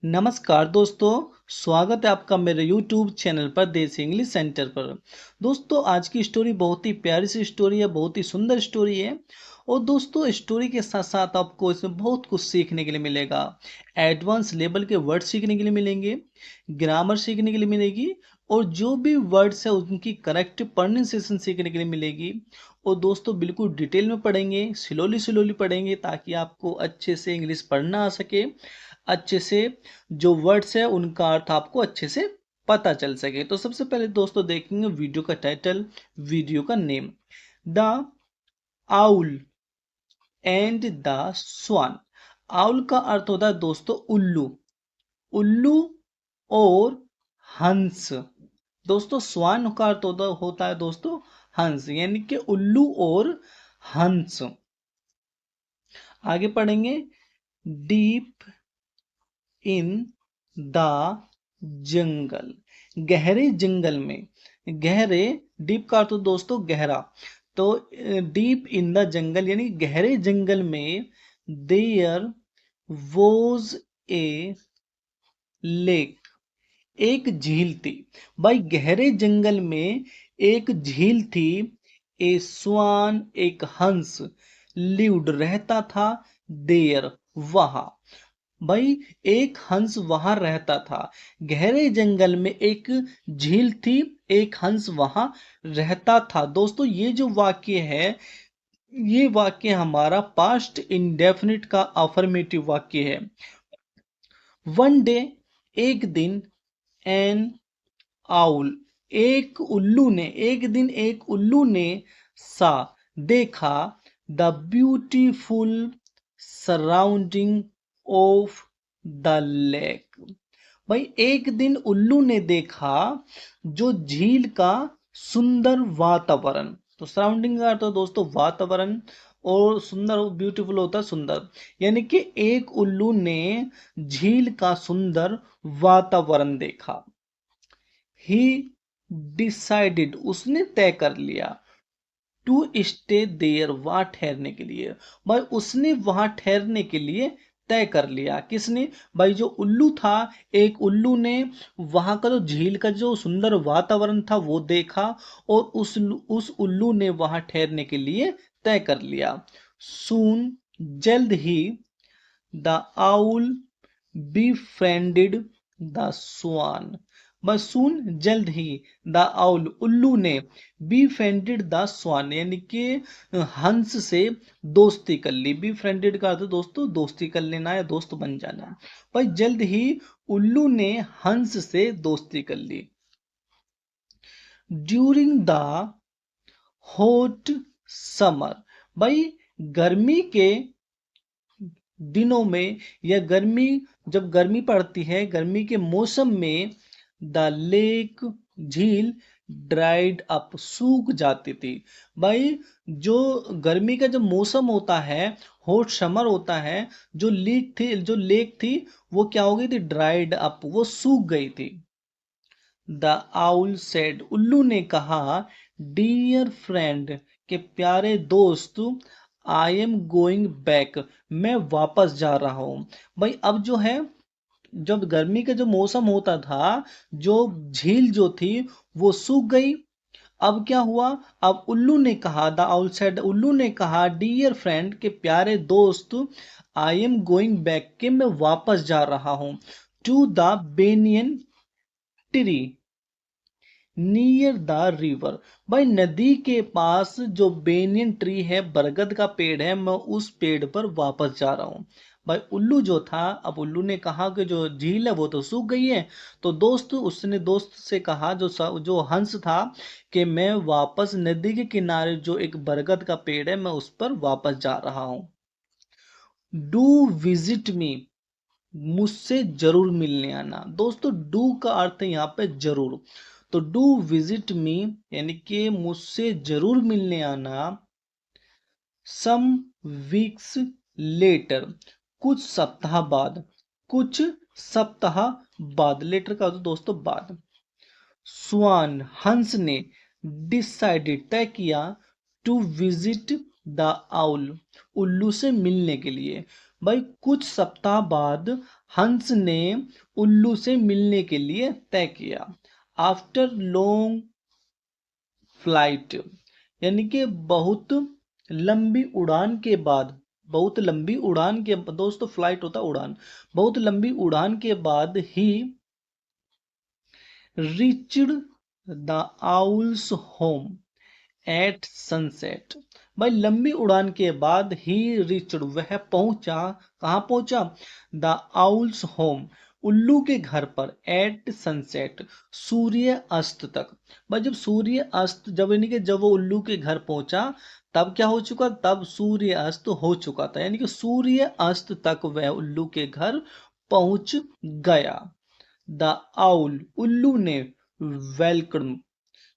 नमस्कार दोस्तों। स्वागत है आपका मेरे YouTube चैनल पर देसी इंग्लिश सेंटर पर। दोस्तों आज की स्टोरी बहुत ही प्यारी सी स्टोरी है, बहुत ही सुंदर स्टोरी है। और दोस्तों स्टोरी के साथ साथ आपको इसमें बहुत कुछ सीखने के लिए मिलेगा। एडवांस लेवल के वर्ड सीखने के लिए मिलेंगे, ग्रामर सीखने के लिए मिलेगी, और जो भी वर्ड्स है उनकी करेक्ट प्रोनाउंसिएशन सीखने के लिए मिलेगी। और दोस्तों बिल्कुल डिटेल में पढ़ेंगे, स्लोली स्लोली पढ़ेंगे ताकि आपको अच्छे से इंग्लिश पढ़ना आ सके, अच्छे से जो वर्ड्स है उनका अर्थ आपको अच्छे से पता चल सके। तो सबसे पहले दोस्तों देखेंगे वीडियो का टाइटल, वीडियो का name, the owl and the swan. Owl का अर्थ होता है दोस्तों उल्लू, उल्लू और हंस। दोस्तों स्वान का अर्थ होता है दोस्तों हंस, यानी कि उल्लू और हंस। आगे पढ़ेंगे, डीप इन द जंगल, गहरे जंगल में। गहरे, डीप का अर्थ दोस्तों गहरा, तो डीप इन द जंगल यानी गहरे जंगल में। देयर वॉज ए लेक, एक झील थी। भाई गहरे जंगल में एक झील थी। ए स्वान, एक हंस, लिव्ड रहता था। देयर, वहां। भाई एक हंस वहां रहता था। गहरे जंगल में एक झील थी, एक हंस वहां रहता था। दोस्तों ये जो वाक्य है, ये वाक्य हमारा पास्ट इंडेफिनिट का अफर्मेटिव वाक्य है। वन डे, एक दिन, एन आउल, एक उल्लू ने, एक दिन एक उल्लू ने, सा, देखा, the beautiful surrounding of the lake. भाई एक दिन उल्लू ने देखा जो झील का सुंदर वातावरण। तो सराउंडिंग का अर्थ है दोस्तों वातावरण, और सुंदर ब्यूटीफुल होता है सुंदर, यानी कि एक उल्लू ने झील का सुंदर वातावरण देखा। ही डिसाइडेड, उसने तय कर लिया, टू स्टे देयर, वहां ठहरने के लिए। भाई उसने वहां ठहरने के लिए तय कर लिया। किसने? भाई जो उल्लू था, एक उल्लू ने वहां का जो झील का जो सुंदर वातावरण था वो देखा, और उस उल्लू ने वहां ठहरने के लिए तय कर लिया। सून, जल्द ही, द आउल befriended द स्वान। बस सुन, जल्द ही, द आउल, उल्लू ने, befriended द स्वान यानी कि हंस से दोस्ती कर ली। befriended का अर्थ दोस्तों दोस्ती कर लेना या दोस्त बन जाना। भाई जल्द ही उल्लू ने हंस से दोस्ती कर ली। ड्यूरिंग द हॉट समर, भाई गर्मी के दिनों में, या गर्मी, जब गर्मी पड़ती है, गर्मी के मौसम में, द लेक, झील, ड्राइड अप, सूख जाती थी। भाई जो गर्मी का जो मौसम होता है, हॉट समर होता है, जो लेक थी वो क्या हो गई थी? ड्राइड अप, वो सूख गई थी। द आउल सेड, उल्लू ने कहा, डियर फ्रेंड, के प्यारे दोस्त, आई एम गोइंग बैक, मैं वापस जा रहा हूं। भाई अब जो है, जब गर्मी का जो मौसम होता था, जो झील जो थी वो सूख गई। अब क्या हुआ? अब उल्लू ने कहा, द आउल सेड, उल्लू ने कहा, डियर फ्रेंड, के प्यारे दोस्त, आई एम गोइंग बैक, के मैं वापस जा रहा हूं, to the banyan tree near the river. भाई नदी के पास जो बेनियन ट्री है, बरगद का पेड़ है, मैं उस पेड़ पर वापस जा रहा हूँ। भाई उल्लू जो था, अब उल्लू ने कहा कि जो झील है वो तो सूख गई है, तो उसने दोस्त से कहा, जो हंस था, कि मैं वापस नदी के किनारे जो एक बरगद का पेड़ है, मैं उस पर वापस जा रहा हूँ। डू विजिट मी, मुझसे जरूर मिलने आना। दोस्तों डू का अर्थ है यहाँ पे जरूर, तो डू विजिट मी यानी कि मुझसे जरूर मिलने आना। सम वीक्स लेटर, कुछ सप्ताह बाद, कुछ सप्ताह बाद, लेटर का अर्थ दोस्तों बाद। स्वान, हंस ने, डिसाइडेड, तय किया, टू विजिट द आउल, उल्लू से मिलने के लिए। भाई कुछ सप्ताह बाद हंस ने उल्लू से मिलने के लिए तय किया। आफ्टर लॉन्ग फ्लाइट, यानी कि बहुत लंबी उड़ान के बाद, बहुत लंबी उड़ान के, दोस्तों फ्लाइट होता उड़ान, बहुत लंबी उड़ान के बाद ही reached the owls home at sunset. भाई लंबी उड़ान के बाद ही रिचर्ड, वह पहुंचा, कहां पहुंचा? द आउल्स होम, उल्लू के घर पर, एट सनसेट, सूर्य अस्त तक। भाई जब सूर्य अस्त, जब यानी कि जब वो उल्लू के घर पहुंचा तब क्या हो चुका? तब सूर्य अस्त हो चुका था, यानी कि सूर्य अस्त तक वह उल्लू के घर पहुंच गया। द आउल, उल्लू ने, वेलकम,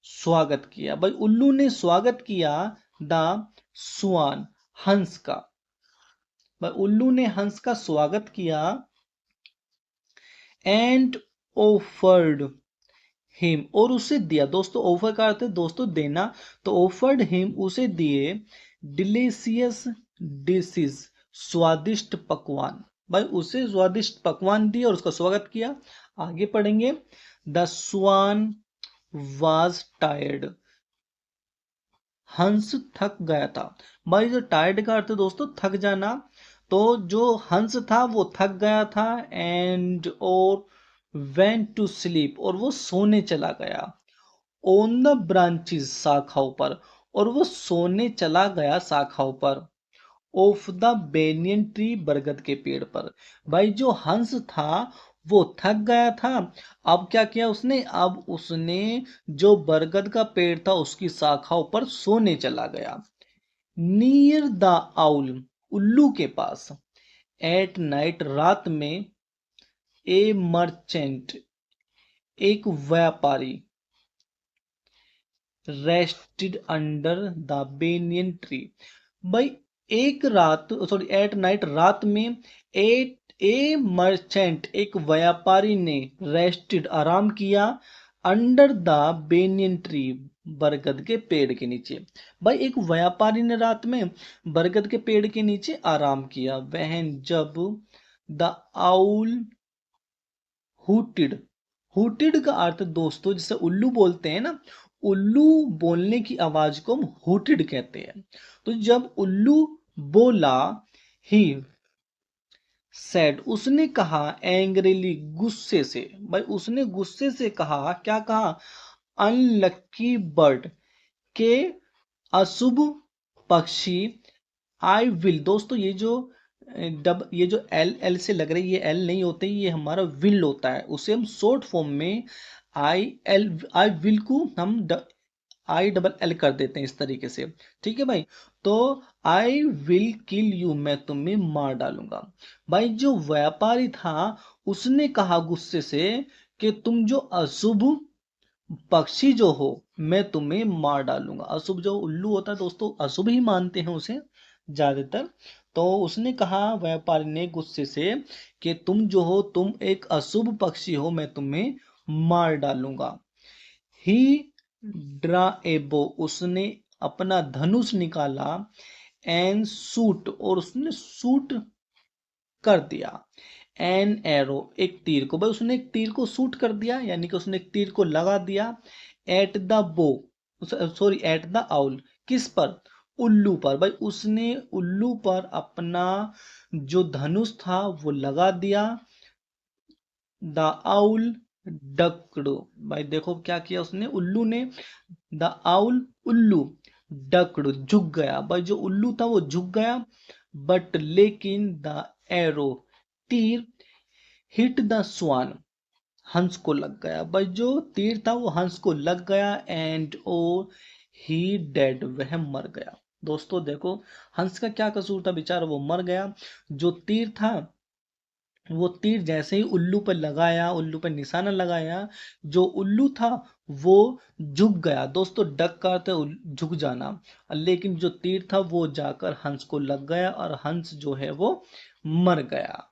स्वागत किया। भाई उल्लू ने स्वागत किया द स्वान, हंस का। भाई उल्लू ने हंस का स्वागत किया। एंड ऑफर्ड हिम, और उसे दिया। दोस्तों ऑफर का अर्थ है दोस्तों देना, तो ऑफर्ड हिम, उसे दिए, डिलीशियस डिशेस, स्वादिष्ट पकवान। भाई उसे स्वादिष्ट पकवान दिए और उसका स्वागत किया। आगे पढ़ेंगे। द स्वान वाज टायर्ड, हंस थक गया था। भाई जो टायर्ड का अर्थ है दोस्तों थक जाना, तो जो हंस था वो थक गया था। एंड और वेंट टू स्लीप, और वो सोने चला गया। ऑन द ब्रांचेस, शाखाओं पर, और वो सोने चला गया शाखाओं पर। ऑफ द बेनियन ट्री, बरगद के पेड़ पर। भाई जो हंस था वो थक गया था, अब क्या किया उसने? अब उसने जो बरगद का पेड़ था उसकी शाखाओं पर सोने चला गया। नियर द आउल, उल्लू के पास, एट नाइट, रात में, ए मर्चेंट, एक व्यापारी, rested under the banyan tree. भाई एक रात, सॉरी एट नाइट, रात में, एट ए मर्चेंट, एक व्यापारी ने, रेस्टेड, आराम किया, अंडर द बेनियन ट्री, बरगद के पेड़ के नीचे। भाई एक व्यापारी ने रात में बरगद के पेड़ के नीचे आराम किया। वहन, जब, द आउल हुटिड, हुटिड का अर्थ दोस्तों जैसे उल्लू बोलते हैं ना, उल्लू बोलने की आवाज को हम हुटिड कहते हैं। तो जब उल्लू बोला, ही सेड, उसने कहा, एंग्रीली, गुस्से से। भाई उसने गुस्से से कहा, क्या कहा? अनलक्की बर्ड, के अशुभ पक्षी, आई विल। दोस्तों ये जो ये जो एल एल से लग रही है, ये एल नहीं होते, ये हमारा विल होता है, उसे हम शॉर्ट फॉर्म में आई विल को हम आई डबल एल कर देते हैं इस तरीके से। ठीक है भाई, तो आई विल किल यू, मैं तुम्हें मार डालूंगा। भाई जो व्यापारी था उसने कहा गुस्से से कि तुम जो अशुभ पक्षी जो हो, मैं तुम्हें मार डालूंगा। अशुभ जो उल्लू होता है दोस्तों, अशुभ ही मानते हैं उसे ज्यादातर। तो उसने कहा व्यापारी ने गुस्से से कि तुम जो हो, तुम एक अशुभ पक्षी हो, मैं तुम्हें मार डालूंगा। ही ड्रा एबो, उसने अपना धनुष निकाला, एन सूट, और उसने सूट कर दिया। एन एरो, एक तीर को। भाई उसने एक तीर को शूट कर दिया, यानी कि उसने एक तीर को लगा दिया। एट द बो, सॉरी एट द आउल, किस पर? उल्लू पर। भाई उसने उल्लू पर अपना जो धनुष था वो लगा दिया। द आउल डकड, भाई देखो क्या किया उसने, उल्लू ने, द आउल, उल्लू, डकड, झुक गया। भाई जो उल्लू था वो झुक गया। बट लेकिन, द एरो, तीर, हिट द स्वान, हंस को लग गया। भाई जो तीर था वो हंस को लग गया। एंड ओ ही डेड, वह मर गया। दोस्तों देखो हंस का क्या कसूर था, बेचारा वो मर गया। जो तीर था वो तीर जैसे ही उल्लू पर लगाया, उल्लू पर निशाना लगाया, जो उल्लू था वो झुक गया। दोस्तों डक का अर्थ है झुक जाना, लेकिन जो तीर था वो जाकर हंस को लग गया और हंस जो है वो मर गया।